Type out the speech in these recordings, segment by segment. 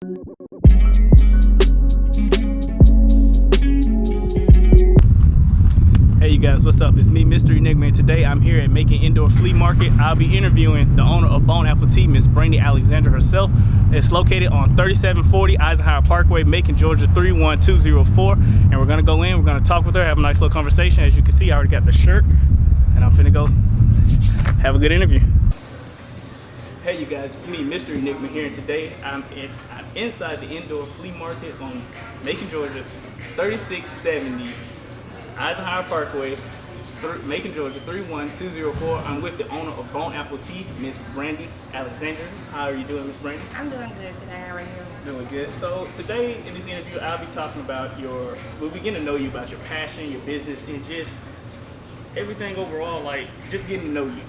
Hey you guys, what's up? It's me, Mr. Enigma, and today I'm here at Macon Indoor Flea Market. I'll be interviewing the owner of Bone Apple Tea, Miss Brandi Alexandria herself. It's located on 3740 Eisenhower Parkway, Macon, Georgia 31204. And we're gonna go in, we're gonna talk with her, have a nice little conversation. As you can see, I already got the shirt, and I'm finna go have a good interview. Hey you guys, it's me, Mr. Enigma here, and today I'm inside the Indoor Flea Market on Macon, Georgia 3670 Eisenhower Parkway, Macon, Georgia 31204. I'm with the owner of Bone Apple Tea, Miss Brandi Alexandria. How are you doing, Miss Brandi? I'm doing good today. How are you? Doing good. So today in this interview, I'll be talking about we'll begin to know you about your passion, your business, and just everything overall, like just getting to know you.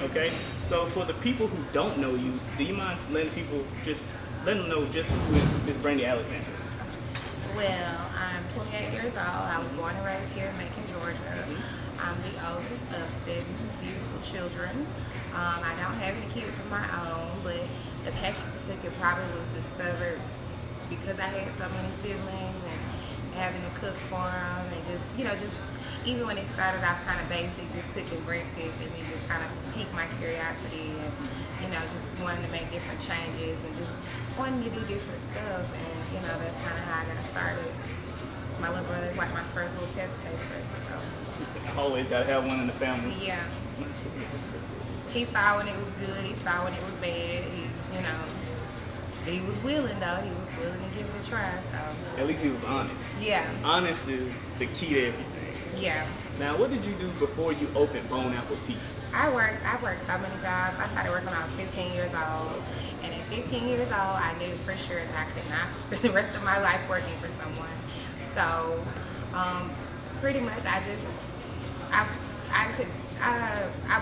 Okay. So for the people who don't know you, do you mind letting them know just who is Miss Brandi Alexandria? Well, I'm 28 years old. I was born and raised here in Macon, Georgia. I'm the oldest of 7 beautiful children. I don't have any kids of my own, but the passion for cooking probably was discovered because I had so many siblings and having to cook for them, and just even when it started off kind of basic, just cooking breakfast, and it just kind of piqued my curiosity, and just wanting to make different changes and just wanting to do different stuff, and that's kind of how I got started. My little brother is like my first little test taster, so. Always gotta have one in the family. Yeah. He saw when it was good. He saw when it was bad. He was willing though. He was willing to give it a try. So. At least he was honest. Yeah. Honest is the key to everything. Yeah. Now, what did you do before you opened Bone Apple Tea? I worked so many jobs. I started working when I was 15 years old. And at 15 years old, I knew for sure that I could not spend the rest of my life working for someone. So, pretty much I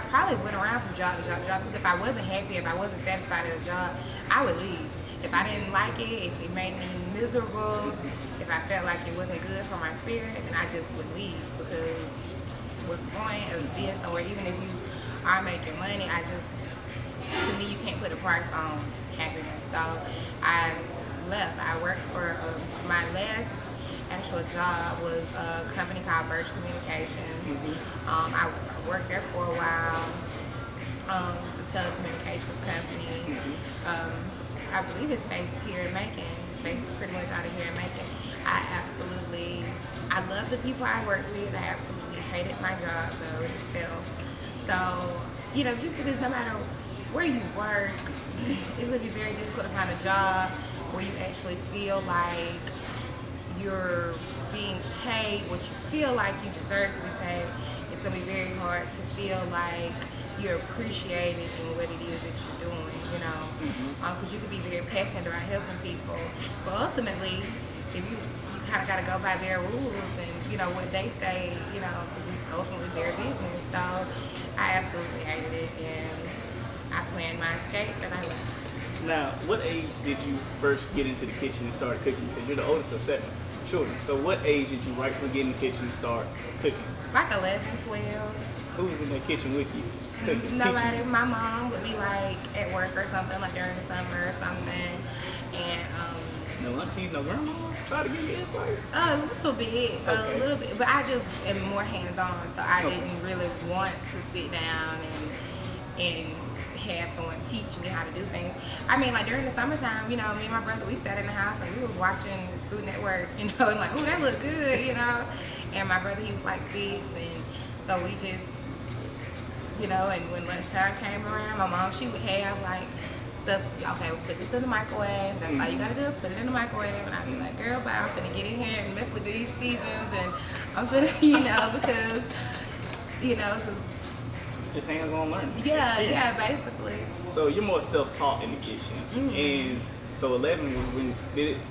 probably went around from job to job to job, because if I wasn't happy, if I wasn't satisfied at a job, I would leave. If I didn't like it, if it made me miserable, if I felt like it wasn't good for my spirit, then I just would leave, because what's the point of being somewhere, even if you are making money, to me, you can't put a price on happiness. So I left. I worked for, my last actual job was a company called Birch Communications. I worked there for a while. It's a telecommunications company. I believe it's based here in Macon, based pretty much out of here in Macon. I love the people I work with. I absolutely hated my job though itself. So, just because no matter where you work, it's going to be very difficult to find a job where you actually feel like you're being paid what you feel like you deserve to be paid. It's going to be very hard to feel like you're appreciated in what it is that you're doing, because you could be very passionate about helping people, but ultimately, if you kind of got to go by their rules and what they say, because it's ultimately their business. So I absolutely hated it, and I planned my escape and I left. Now, what age did you first get into the kitchen and start cooking? Because you're the oldest of 7 children. So what age did you rightfully get in the kitchen and start cooking? Like 11, 12. Who was in the kitchen with you? Cooking, nobody. teaching? My mom would be like at work or something, like during the summer or something, and no aunties, no grandmas try to give you insight? A little bit, but I just am more hands-on, so I didn't really want to sit down and have someone teach me how to do things. I mean, like during the summertime, me and my brother, we sat in the house and we was watching Food Network, and like, oh, that looked good, and my brother, he was like 6, and so we just, and when lunchtime came around, my mom, she would have like stuff, okay, we'll put this in the microwave, that's all you gotta do is put it in the microwave, and I'd be like, girl, bye, I'm finna get in here and mess with these seasons, and I'm finna, because, cause just hands-on learning. Yeah, basically. So you're more self-taught in the kitchen, and so 11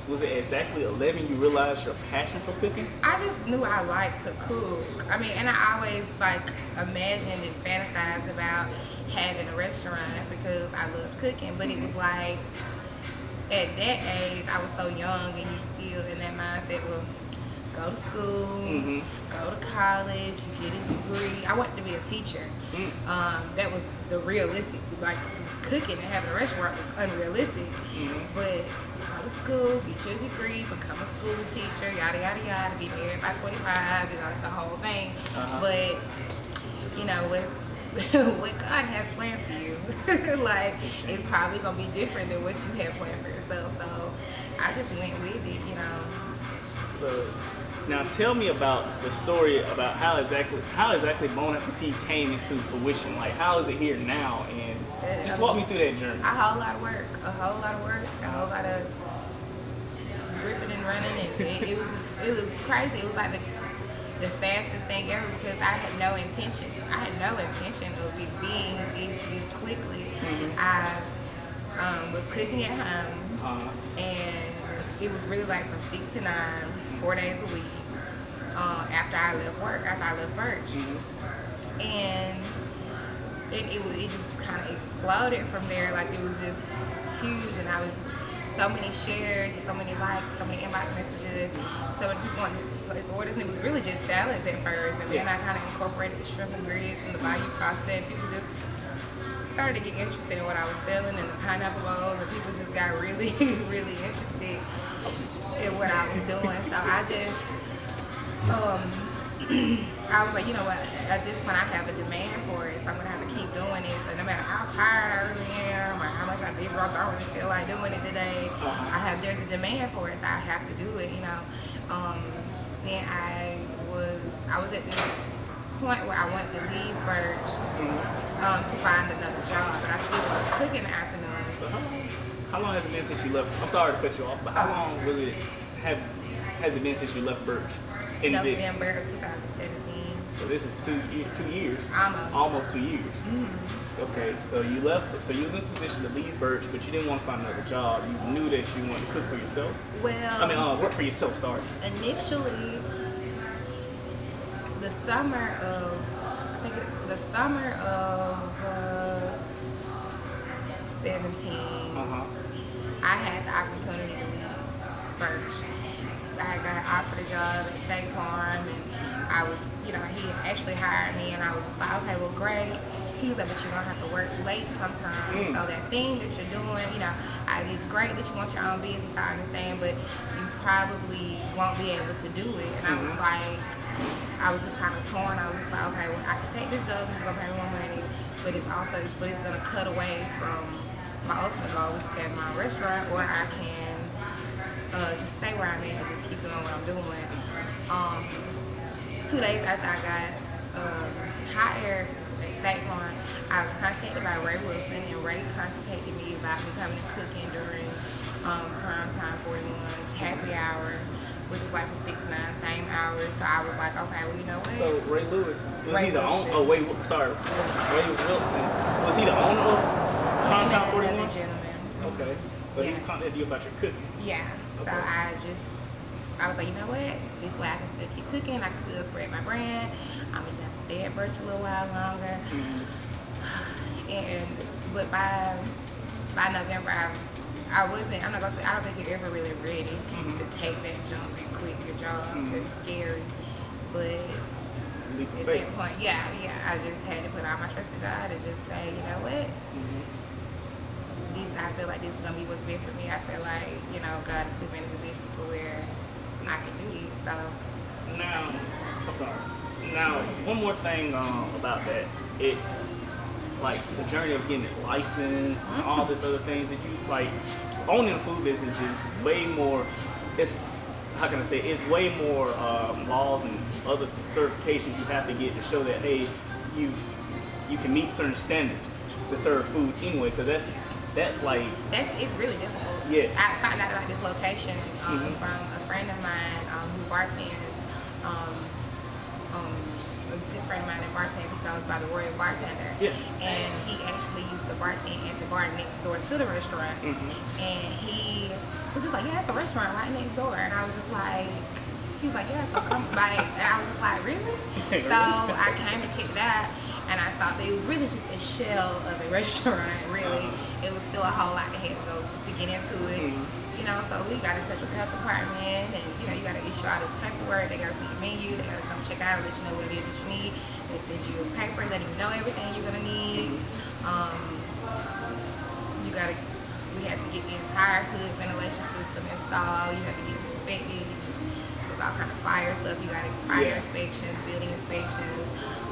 was it exactly 11 you realized your passion for cooking? I just knew I liked to cook. I mean, and I always imagined and fantasized about having a restaurant because I loved cooking, but it was like at that age I was so young, and you're still in that mindset, well, go to school, go to college, get a degree. I wanted to be a teacher. That was the realistic, cooking and having a restaurant was unrealistic. But to school, get your degree, become a school teacher, yada yada yada, be married by 25, you know, the whole thing. But you know, with what God has planned for you, like it's probably gonna be different than what you have planned for yourself. So I just went with it, you know. So now tell me about the story about how exactly Bon Appetit came into fruition. Like, how is it here now? And just walk me through that journey. A whole lot of work, a whole lot of ripping and running, and it was crazy. It was like the fastest thing ever because I had no intention of it being this quickly. I was cooking at home, and it was really like from 6 to 9, 4 days a week. After I left Birch, and it just kind of exploded from there. Like it was just huge, and I was just so many shares, so many likes, so many inbox messages, so many people wanted to place orders. And it was really just salads at first, and then I kind of incorporated the shrimp and grits and the bayou pasta, and people just started to get interested in what I was selling and the pineapple bowls, and people just got really, really interested in what I was doing. So I just, I was like, you know what, at this point I have a demand for it, so I'm gonna have to keep doing it. So no matter how tired I really am or how much I did work, I don't really feel like doing it today. There's a demand for it, so I have to do it, you know. Then I was at this point where I wanted to leave Birch to find another job, but I still was cooking in the afternoon. So how long has it been since you left? I'm sorry to cut you off, but how long has it been since you left Birch? November of 2017. So this is 2 years. Almost 2 years. Okay, so you left. So you was in a position to leave Birch, but you didn't want to find another job. You knew that you wanted to cook for yourself. Work for yourself. Sorry. Initially, the summer of 17, I had the opportunity to leave Birch. I got offered a job at State Farm, and I was, you know, he actually hired me, and I was just like, okay, well, great. He was like, but you're gonna have to work late sometimes. So that thing that you're doing, you know, it's great that you want your own business, I understand, but you probably won't be able to do it. And I was like, I was just kind of torn. I was just like, okay, well, I can take this job, it's gonna pay me more money, but it's gonna cut away from my ultimate goal, which is to have my own restaurant, or I can just stay where I'm at and just keep doing what I'm doing. 2 days after I got hired at State Farm, I was contacted by Ray Wilson, and Ray contacted me about me coming and cooking during Prime Time 41's happy hour, which is like from 6 to 9, same hours. So I was like, okay, well, you know what? So Ray Lewis, was he the owner? Oh wait, sorry, Ray Wilson. Was he the owner of Prime Time 41? Gentleman. Okay, so he contacted you about your cooking. Yeah. So I was like, you know what? This way I can still keep cooking. I can still spread my brand. I'm just have to stay at Birch a little while longer. But by November, I wasn't. I'm not gonna say. I don't think you're ever really ready to take that jump and quit your job. It's scary, but at that point, I just had to put all my trust in God and just say, you know what? I feel like this is gonna be what's best for me. I feel like, you know, God has put me in a position to where I can do this. So now, I'm sorry. Now, one more thing about that. It's like the journey of getting it licensed, and all this other things that you like. Owning a food business is way more. It's it's way more laws and other certifications you have to get to show that hey, you can meet certain standards to serve food anyway. Because it's really difficult. Yes. I found out about this location from a friend of mine who bartends. A good friend of mine that bartends, he goes by the Royal Bartender. Yeah. And he actually used to bartend at the bar next door to the restaurant. And he was just like, yeah, it's a restaurant right next door. And I was just like, he was like, yeah, so come by. And I was just like, really? So I came and checked it out. And I thought that it was really just a shell of a restaurant, really. It was still a whole lot that had to go to get into it. You know, so we got in touch with the health department, and you know, you got to issue all this paperwork. They got to see your menu. They got to come check out and let you know what it is that you need. They send you a paper letting you know everything you're gonna need. You got to We had to get the entire hood ventilation system installed. You had to get it inspected. There's all kind of fire stuff. You got to fire inspections, building inspections.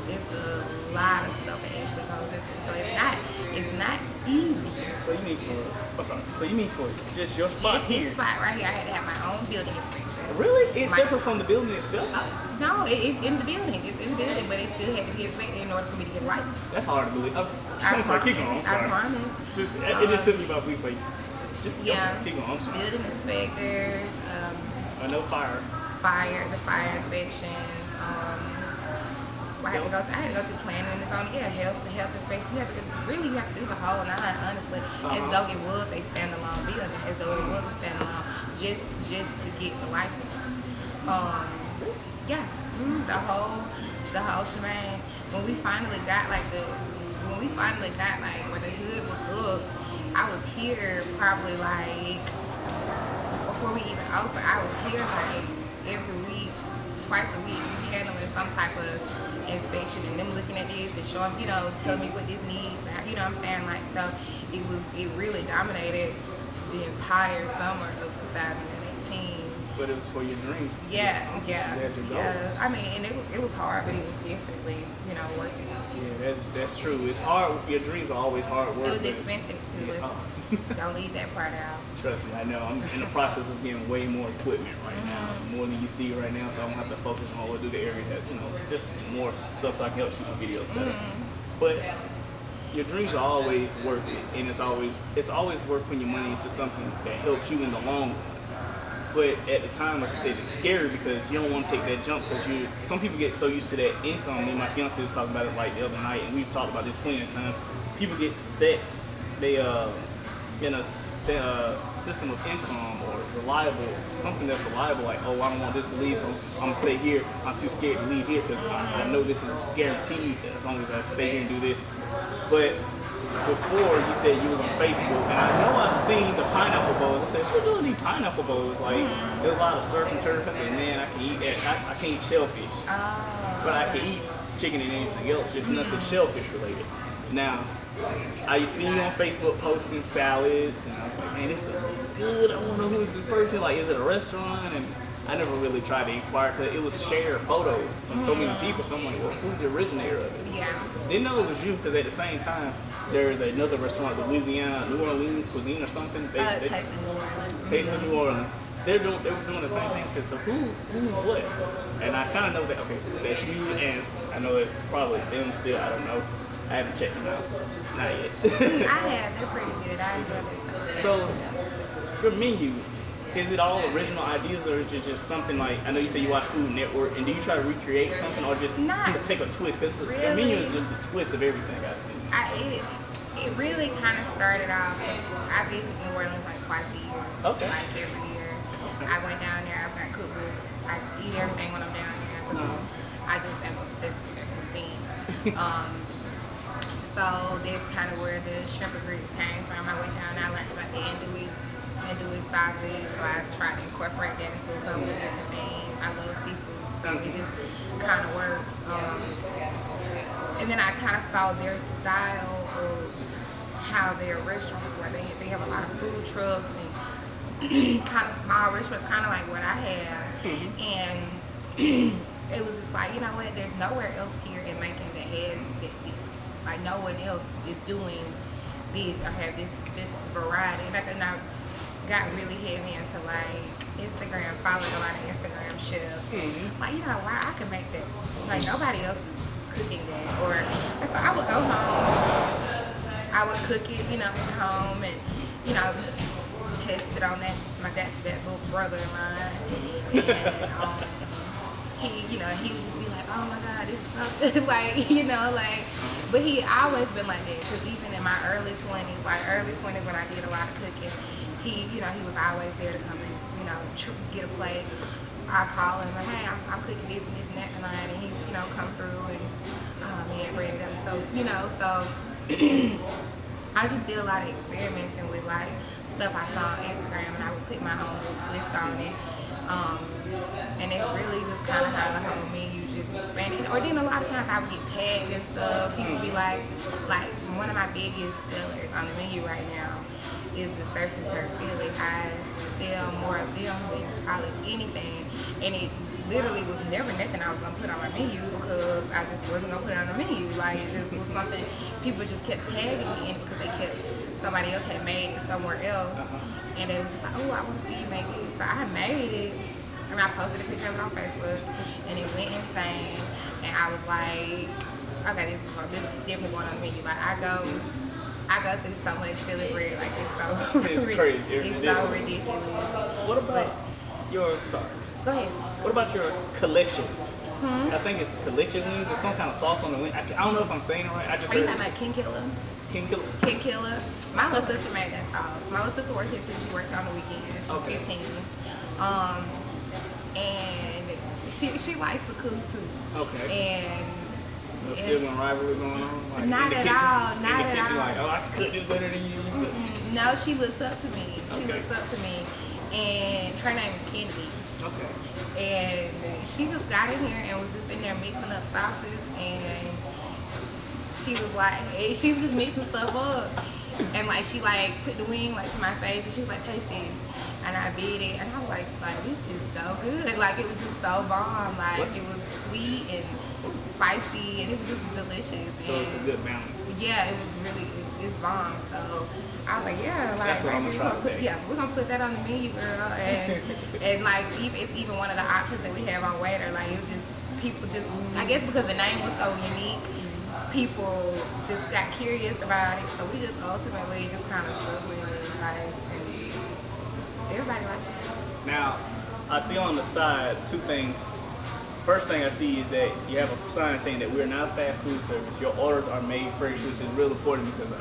It's a lot of stuff that actually goes into it. So it's not easy. So you mean for just your spot here? This spot right here, I had to have my own building inspection. Really? It's separate from the building itself? No, it's in the building. It's in the building, but it still had to be inspected in order for me to get a license. That's hard to believe. I'm sorry, keep going. I'm sorry. I promise. It just took me about a week. Like, keep going. I'm sorry. Building inspectors. No fire. The fire inspections. I had to go through planning and zoning. Health inspection. You have to do the whole nine, honestly, as though it was a standalone building, just to get the license. The whole shebang. When we finally got where the hood was up, I was here probably like before we even opened. I was here like every week, twice a week, handling some type of inspection and them looking at this and showing, telling me what this needs. You know what I'm saying? Like, so it really dominated the entire summer of 2018. But it was for your dreams. Yeah. I mean, and it was hard, but it was definitely, worth it. Yeah, that's true. It's hard. Your dreams are always hard work. It was expensive too. Don't leave that part out. Trust me, I know. I'm in the process of getting way more equipment right now, more than you see right now. So I don't have to focus on what do the area that just more stuff so I can help shoot my videos better. But your dreams are always worth it, and it's always worth putting your money into something that helps you in the long run. But at the time, like I said, it's scary because you don't want to take that jump because some people get so used to that income. Me and my fiance was talking about it like the other night, and we've talked about this plenty of times. People get set, they in a system of income or something that's reliable, like, oh, I don't want this to leave, so I'm gonna stay here. I'm too scared to leave here because I know this is guaranteed as long as I stay here and do this. But before you said you was on Facebook, and I know I've seen the pineapple bowls. I said, who doing these pineapple bowls? Like, there's a lot of surf and turf. I said, man, I can eat that. I can't eat shellfish, but I can eat chicken and anything else, just nothing shellfish related. Now, I see you on Facebook posting salads, and I was like, man, this stuff is good. I want to know who is this person. Like, is it a restaurant? And I never really tried to inquire because it was shared photos from so many people. So I'm like, well, who's the originator of it? Yeah. Didn't know it was you because at the same time, there is another restaurant, New Orleans cuisine or something. Taste of New Orleans. They were doing the same thing. I said, so who what? And I kind of know that, okay, so that's you, and I know it's probably them still, I don't know. I haven't checked them out. Not yet. I have. They're pretty good. I enjoy this. So, your menu, is it all original ideas or is it just something like, I know you say you watch Food Network, and do you try to recreate something or just take a twist? Because really, your menu is just a twist of everything I see. It really kind of started off, I visit New Orleans like twice a year. Okay. Like every year. I went down there, I've got cookbooks. I eat everything when I'm down there. I just am obsessed with their cuisine. So that's kind of where the shrimp and grits came from. I went down and I learned about the andouille sausage, so I tried to incorporate that into a couple of different things. I love seafood, so it just kind of works. And then I kind of saw their style of how their restaurants were. They have a lot of food trucks and kind of small restaurants, kind of like what I have. And it was just like, you know what, there's nowhere else here in Macon that has this. Like, no one else is doing this or have this variety. And I got really heavy into like Instagram, following a lot of Instagram chefs. Like, why I could make that. Like, nobody else is cooking that. And so I would go home, I would cook it, at home, and test it on that little brother of mine. And he would just be like, oh my God, this is so like, but he always been like that, because even in my early 20s when I did a lot of cooking, he was always there to come and, get a plate. I call him like, hey, I'm cooking this and this and that tonight, and he, come through and, oh man, Brandi, that was so I just did a lot of experimenting with like stuff I saw on Instagram, and I would put my own little twist on it. And it's really just kind of how the whole menu just expanded. Or then a lot of times I would get tagged and stuff. People be like one of my biggest sellers on the menu right now is the surf and turf feeling. I sell more of them than probably anything, and it literally was never nothing I was gonna put on my menu because I just wasn't gonna put it on the menu. Like it just was something people just kept tagging me in because somebody else had made it somewhere else, and they was just like, oh, I want to see you make it. So I made it, and I posted a picture of it on Facebook, and it went insane. And I was like, okay, this is definitely going on the menu. Like I go through so much Philly bread, like it's so It's crazy. it's so ridiculous. What about your? Sorry. Go ahead. What about your collection? I think it's collection wings or some kind of sauce on the wing. I don't know if I'm saying it right. Are you talking about King Killer? King Killer. King Killer. My little sister made that sauce. My little sister works here too. She works on the weekends. She's 15. And she likes to cook too. Okay. And no sibling rivalry going on? Like not at all. Not at all. Like, oh, I can cook this better than you. No, she looks up to me. She looks up to me. And her name is Kennedy. Okay. And she just got in here and was just in there mixing up sauces, and she was just mixing stuff up, and like she like put the wing like to my face, and she was like, taste this, and I bit it, and I was like this is so good, like it was just so bomb, like it was sweet and spicy, and it was just delicious. So it's a good balance. Yeah, it was really it's bomb. So I was like, yeah, like that's what I'm gonna try we're gonna put that on the menu, girl, and like it's even one of the options that we have on Waiter. Like it was just people just I guess because the name was so unique, people just got curious about it. So we just ultimately just kind of stuck with it, like and everybody likes it. Now I see on the side two things. First thing I see is that you have a sign saying that we're not a fast food service. Your orders are made fresh, which is real important because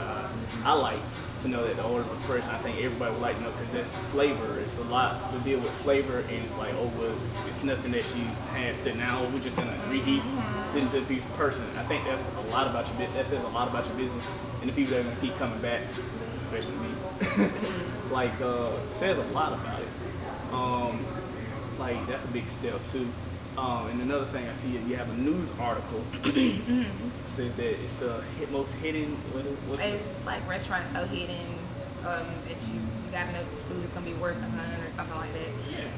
I like to know that the orders are fresh. I think everybody would like to know because that's flavor. It's a lot to deal with flavor, and it's like, oh, well, it's nothing that she has sitting down. Oh, we're just gonna reheat, send to the person. I think that's a lot about your business. That says a lot about your business, and the people that are gonna keep coming back, especially me. Like, it says a lot about it. Like that's a big step too. And another thing I see is you have a news article says that it's the most hidden. It's like restaurants so hidden that you gotta know food is gonna be worth $100 or something like that.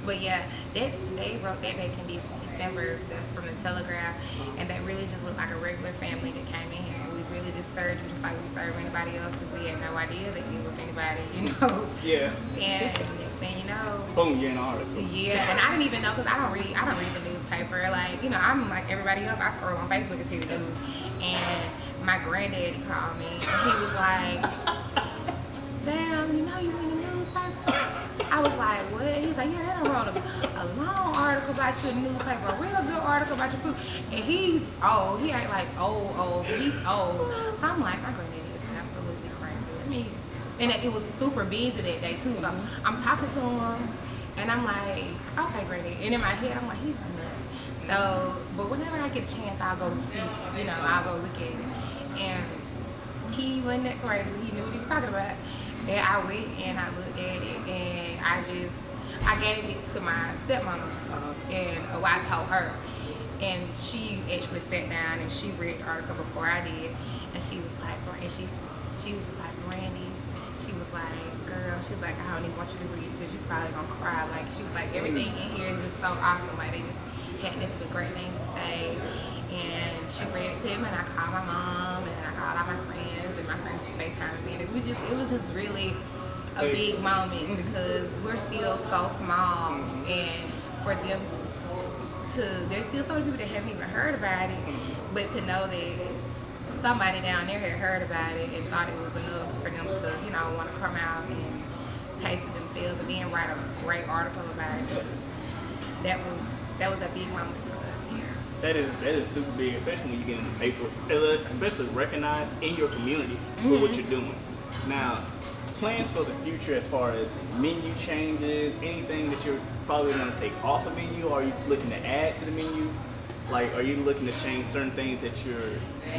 But yeah, they wrote that back in December from the Telegraph, and that really just looked like a regular family that came in here. We really just served just like we serve anybody else because we had no idea that it was anybody, you know. Yeah. And next thing you know, boom, you're in an article. Yeah, and I didn't even know because I don't read the newspaper. Like, you know, I'm like everybody else. I scroll on Facebook and see the news. And my granddaddy called me, and he was like, "Damn, you know you read the newspaper?" I was like, "What?" He was like, "Yeah, they done wrote a long article about you in the newspaper, a real good article about your food." And he's old. He ain't like old. He's old. So I'm like, my granddaddy is absolutely crazy. And it was super busy that day too. So I'm talking to him, and I'm like, "Okay, granddaddy." And in my head, I'm like, he's nuts. So, but whenever I get a chance, I'll go see, you know, I'll go look at it. And he wasn't that crazy. He knew what he was talking about. And I went and I looked at it, and I gave it to my stepmama, and I told her. And she actually sat down and she read the article before I did, and she was like, and she was just like, Brandi. She was like, girl, she was like, I don't even want you to read it because you're probably gonna cry. Like, she was like, everything in here is just so awesome. Like, they just had nothing but great things to say. And she read it to him, and I called my mom, and I called all my friends, and my friends was FaceTiming me. And it was just really a big moment because we're still so small, and for them there's still so many people that haven't even heard about it, but to know that somebody down there had heard about it and thought it was enough for them to, you know, want to come out and taste it themselves and then write a great article about it. That was a big moment for us here. That is super big, especially when you get in the paper, especially recognized in your community for what you're doing. Now, plans for the future as far as menu changes, anything that you're probably going to take off the menu, or are you looking to add to the menu? Like, are you looking to change certain things that you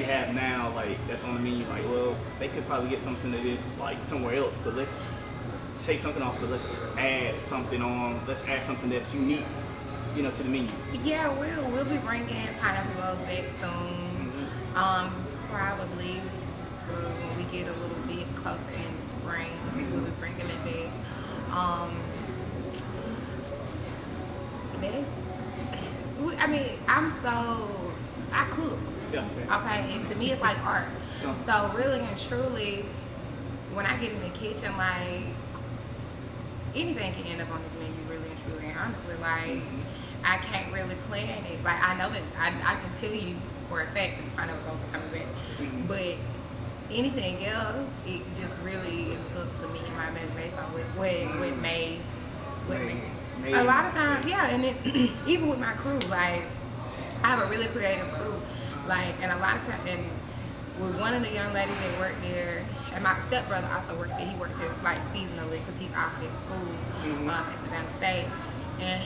have now, like that's on the menu? Like, well, they could probably get something that is like somewhere else, but let's take something off, but let's add something on. Let's add something that's unique, you know, to the menu. Yeah, we'll be bringing pineapple rolls back soon. Probably when we get a little bit closer in the spring. We'll be bringing it back. I mean, I cook. Yeah. Okay, and to me it's like art. Yeah. So really and truly, when I get in the kitchen, like anything can end up on this menu, really and truly. And honestly, like I can't really plan it. Like I know that I can tell you for a fact that the pineapple rolls are coming back, but anything else, it just really is up to me and my imagination on what made. A lot of times, yeah, and even with my crew, like I have a really creative crew, like, and a lot of times, and with one of the young ladies that work there, and my stepbrother also works there. He works here like seasonally because he's off at school at Savannah State, and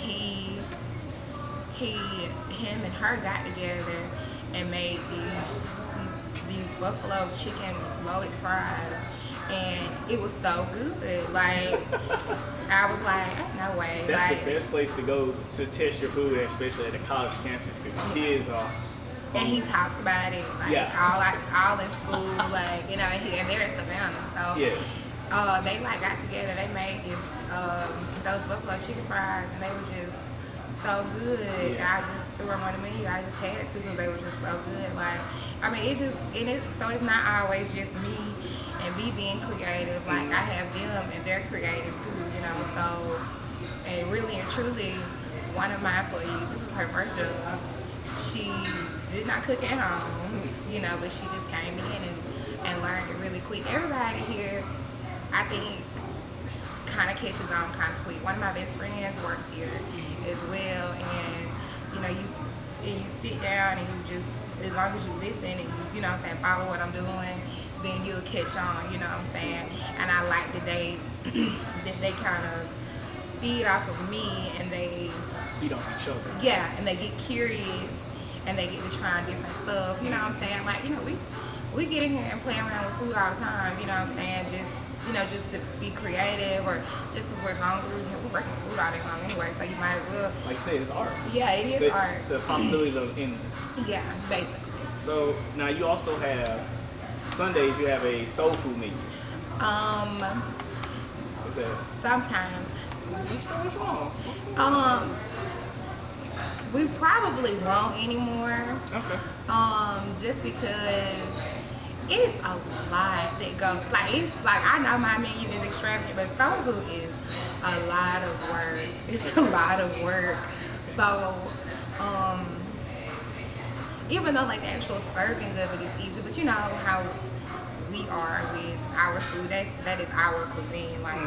him and her got together and made these buffalo chicken loaded fries. And it was so good. Like, I was like, ain't no way. That's like, the best place to go to test your food, especially at a college campus, because kids are. And he talks about it, like, all in school, like, you know, and they're in Savannah. So, they, like, got together. They made those buffalo chicken fries, and they were just so good. Yeah. I just threw them on the menu. I just had to because they were just so good. Like, I mean, so it's not always just me. And me being creative, like I have them and they're creative too, you know, so, and really and truly, one of my employees, this is her first job, she did not cook at home, you know, but she just came in and learned it really quick. Everybody here, I think, kind of catches on kind of quick. One of my best friends works here as well, and, you know, you sit down and you just, as long as you listen and you know what I'm saying, follow what I'm doing, then you'll catch on, you know what I'm saying? And I like that they kind of feed off of me and they feed off each other. Yeah, and they get curious and they get to try different stuff, you know what I'm saying? Like, you know, we get in here and play around with food all the time, you know what I'm saying? Just to be creative or just because we're hungry. We're working food all day long anyway, so you might as well. Like you say, it's art. Yeah, it is art. The possibilities are endless. Yeah, basically. So now you also have Sundays. You have a soul food menu. What's that? Sometimes. What's wrong? We probably won't anymore. Okay. Just because it's a lot that goes. Like it's like I know my menu is extravagant, but soul food is a lot of work. It's a lot of work. So, even though like the actual serving of it is easy, but you know how we are with our food. That is our cuisine. Like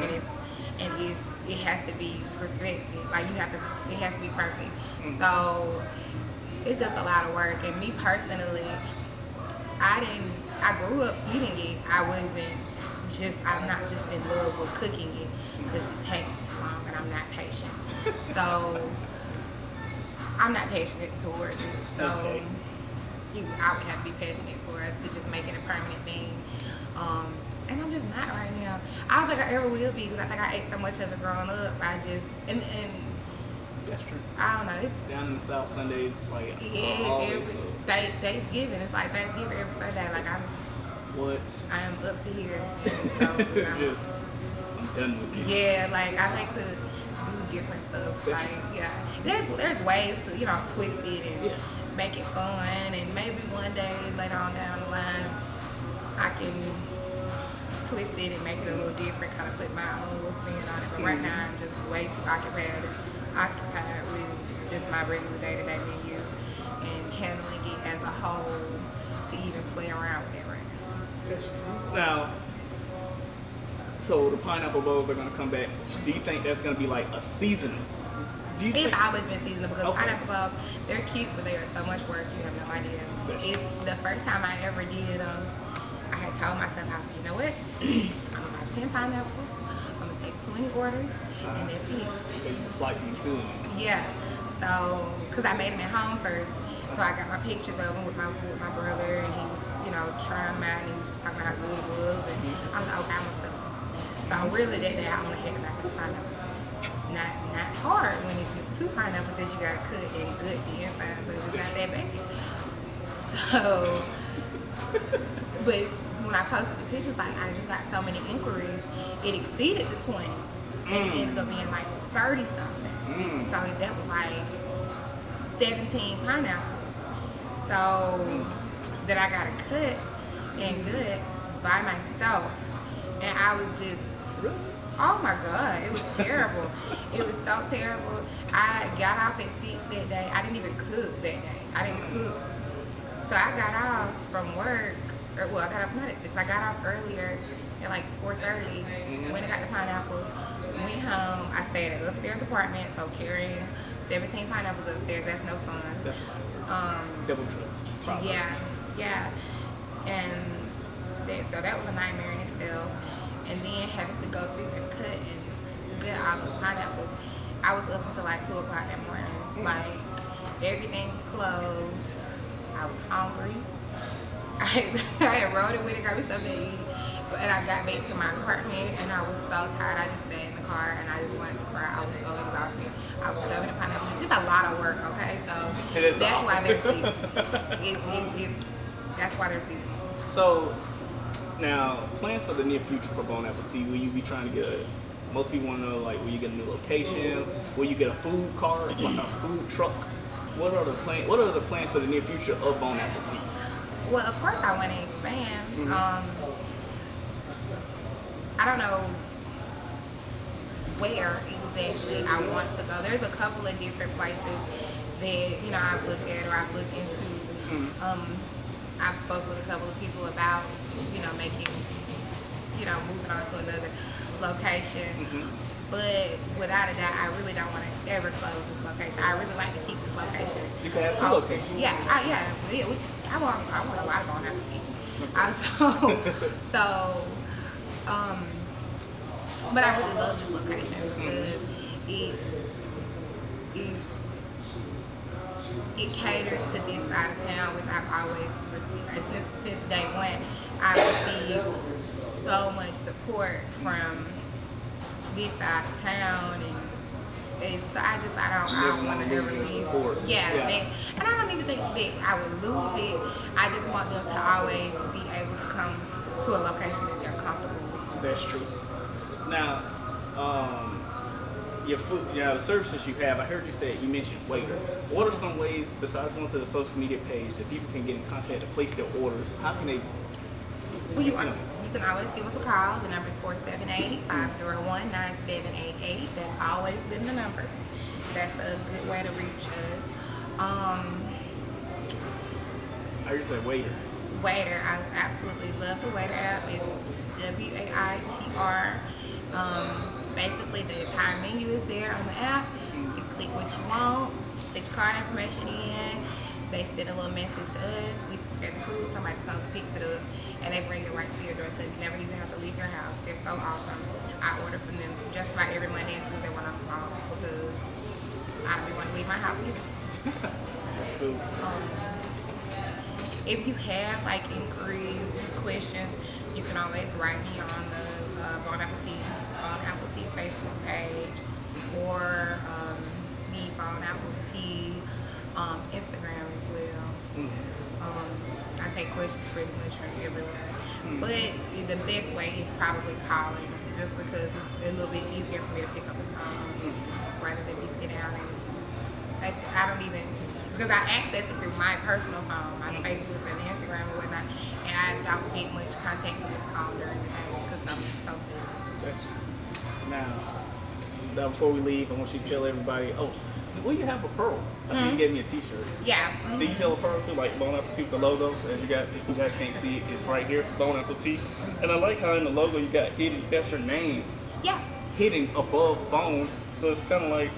it has to be perfected. Like it has to be perfect. So it's just a lot of work. And me personally, I grew up eating it. I'm not just in love with cooking it because it takes too long and I'm not patient. So I'm not passionate towards it. So I would have to be passionate for us to just make it a permanent thing. And I'm just not right now. I don't think I ever will be because I think I ate so much of it growing up. And that's true. I don't know. It's, down in the South, Sundays like always Thanksgiving. It's like Thanksgiving every Sunday. Like I am up to here. And so I'm done with it. Yeah, like I like to do different stuff. Like there's ways to twist it and make it fun. And maybe one day later on down the line, I can twist it and make it a little different, kind of put my own little spin on it. But right now, I'm just way too occupied with just my regular day-to-day menu and handling it as a whole to even play around with it right now. That's true. Now, so the pineapple bowls are going to come back. Do you think that's going to be like a seasonal? It's always been seasonal because pineapple bowls, they're cute, but they are so much work, you have no idea. It's the first time I ever did them. I had told myself, I was like, you know what? I'm gonna buy 10 pineapples. I'm gonna take 20 orders, and that's it. You can slice them too. Yeah. So, cause I made them at home first, so I got my pictures of them with my brother, and he was, trying them out, and he was just talking about how good it was, and I was like, okay, I'm gonna sell them. So really, that day I only had about 2 pineapples. Not hard when it's just 2 pineapples that you gotta cut and gut the inside, so it's not that bad. So. But when I posted the pictures, like I just got so many inquiries, it exceeded the 20, and it ended up being like 30 something. So that was like 17 pineapples. So that I got a cut and good by myself, and I was just, oh my God, it was terrible. It was so terrible. I got off at 6 that day. I didn't even cook that day. I didn't cook. So I got off from work, I got off not at 6. I got off earlier at like 4:30. Went and got the pineapples. Went home. I stayed at an upstairs apartment, so carrying 17 pineapples upstairs, that's no fun. That's double trips. Probably. Yeah. And so that was a nightmare in itself. And then having to go through and cut and get all those pineapples. I was up until like 2 o'clock that morning. Like, everything was closed. I was hungry. I had rode it with it, got me something to eat. And I got back to my apartment and I was so tired. I just sat in the car and I just wanted to cry. I was so exhausted. I was covered in pineapple juice. It's a lot of work, okay? So that's why they're seasonal. That's why they're seasonal. So now, plans for the near future for Bon Appetit? Will you be trying to get most people want to know, like, will you get a new location? Will you get a food cart, like a food truck? What are the plans? What are the plans for the near future of Bon Appetit? Well, of course, I want to expand. I don't know where exactly I want to go. There's a couple of different places that I've looked at or I've looked into. I've spoke with a couple of people about making moving on to another location. But without a doubt, I really don't want to ever close this location. I really like to keep this location. You can have 2 locations. I want a lot of Bon Appetit. But I really love this location because it caters to this side of town, which I've always received. Since day one, I've received so much support from this side of town, and so I don't want to ever leave. And I don't even think that I would lose it. I just want them to always be able to come to a location that they're comfortable with. That's true. Now, your food, the services you have, I heard you mentioned waiter. What are some ways, besides going to the social media page, that people can get in contact to place their orders? How can they? Well, you can always give us a call. The number is 478-501-9788. That's always been the number. That's a good way to reach us. I heard you say waiter. Waiter, I absolutely love the Waiter app. It's WAITR. Basically, the entire menu is there on the app. You click what you want, put your card information in. They send a little message to us. We prepare the food. Somebody comes and picks it up, and they bring it right to your door, so you never even have to leave your house. They're so awesome. I order from them just about every Monday and Tuesday when I'm off because I don't want to leave my house either. That's cool. If you have like inquiries, just questions, you can always write me on the Bon Appetit Facebook page or the Bon Appetit Instagram as well. I take questions pretty much from everywhere. But the best way is probably calling, just because it's a little bit easier for me to pick up the phone rather than me sit down and I don't even, because I access it through my personal phone, my Facebook and Instagram and whatnot, and I don't get much contact with this phone during the day because I'm so busy. Now, before we leave, I want you to tell everybody, will you have a pearl? I see you gave me a t-shirt. Yeah. Do you sell a pearl too, like Bon Appetit, the logo? As if you guys can't see it, it's right here, Bon Appetit. And I like how in the logo you got hidden, that's your name. Yeah. Hidden above Bon, so it's kind of like,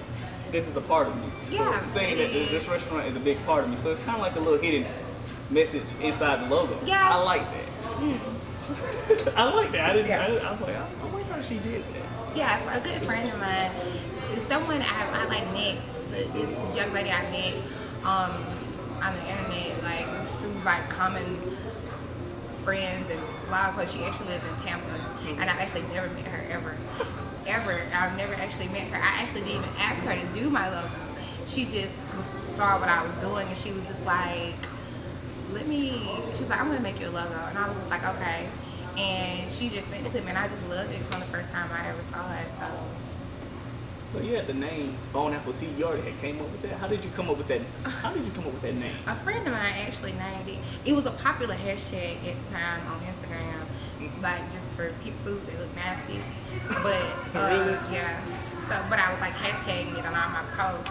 this is a part of me. Yeah, so it's saying that this restaurant is a big part of me. So it's kind of like a little hidden message inside the logo. Yeah. I like that. I like that. I was like, I wonder how she did that. Yeah, a good friend of mine, someone I like met, this young lady I met on the internet, like through like common friends and blog posts. She actually lives in Tampa, and I've actually never met her ever. I've never actually met her. I actually didn't even ask her to do my logo. She just saw what I was doing, and she was just like, she's like, I'm gonna make you a logo. And I was just like, okay. And she just sent it to me, and I just loved it from the first time I ever saw it. So you had the name Bone Apple Tea. You already had came up with that. How did you come up with that? Name? A friend of mine actually named it. It was a popular hashtag at the time on Instagram, like just for food that look nasty. But Really? yeah. So, but I was like hashtagging it on all my posts,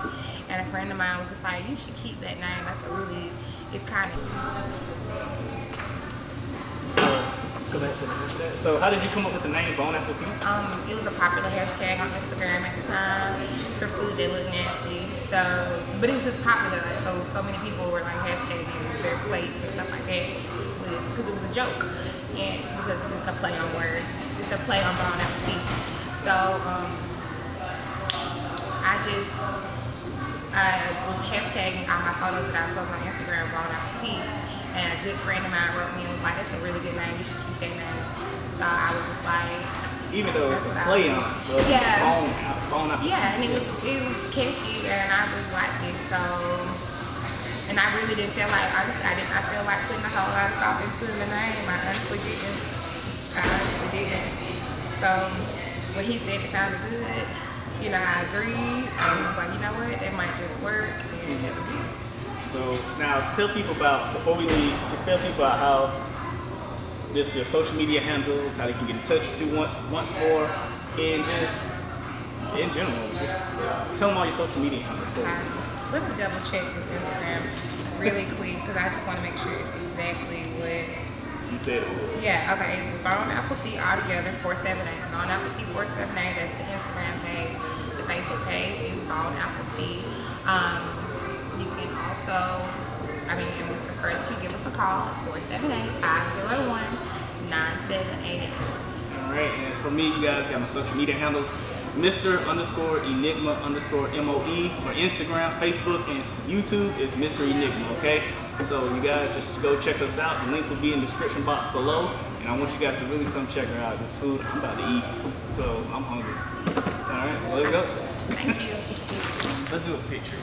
and a friend of mine was just like, "You should keep that name. It's kind of." Go back to the hashtag. So how did you come up with the name Bone Apple Tea? It was a popular hashtag on Instagram at the time for food that looked nasty. So, but it was just popular. Like, so many people were like hashtagging their plates and stuff like that because it was a joke, and because it's a play on words. It's a play on Bone Apple Tea. So, I was hashtagging all my photos that I was posting on Instagram Bone Apple Tea. And a good friend of mine wrote me and was like, that's a really good name, you should keep that name. So I was just like, even though it's a play on, so yeah, Bone Apple Tea. Yeah, and it was catchy, and I just liked it. So, and I really didn't feel like, I did not feel like putting a whole lot of thought into the name. I honestly didn't. So when he said it sounded good, I agreed. And I was like, you know what, that might just work, and that was it. So now tell people about, before we leave, just tell people about how just your social media handles, how they can get in touch with you once more, and just in general, just tell them all your social media handles. Let me double check this Instagram really quick because I just want to make sure it's exactly what you said it was. Yeah, okay, it's Bone Apple Tea altogether 478. Bone Apple Tea 478, that's the Instagram page. The Facebook page is Bone Apple Tea. You can also, and we prefer that you give us a call at 478-501-9788. All right, and as for me, you guys got my social media handles, Mr.Enigma_MOE for Instagram, Facebook, and YouTube is Mr. Enigma, okay? So you guys just go check us out. The links will be in the description box below, and I want you guys to really come check her out. This food, I'm about to eat, so I'm hungry. All right, well, let's go. Thank you. Let's do a picture.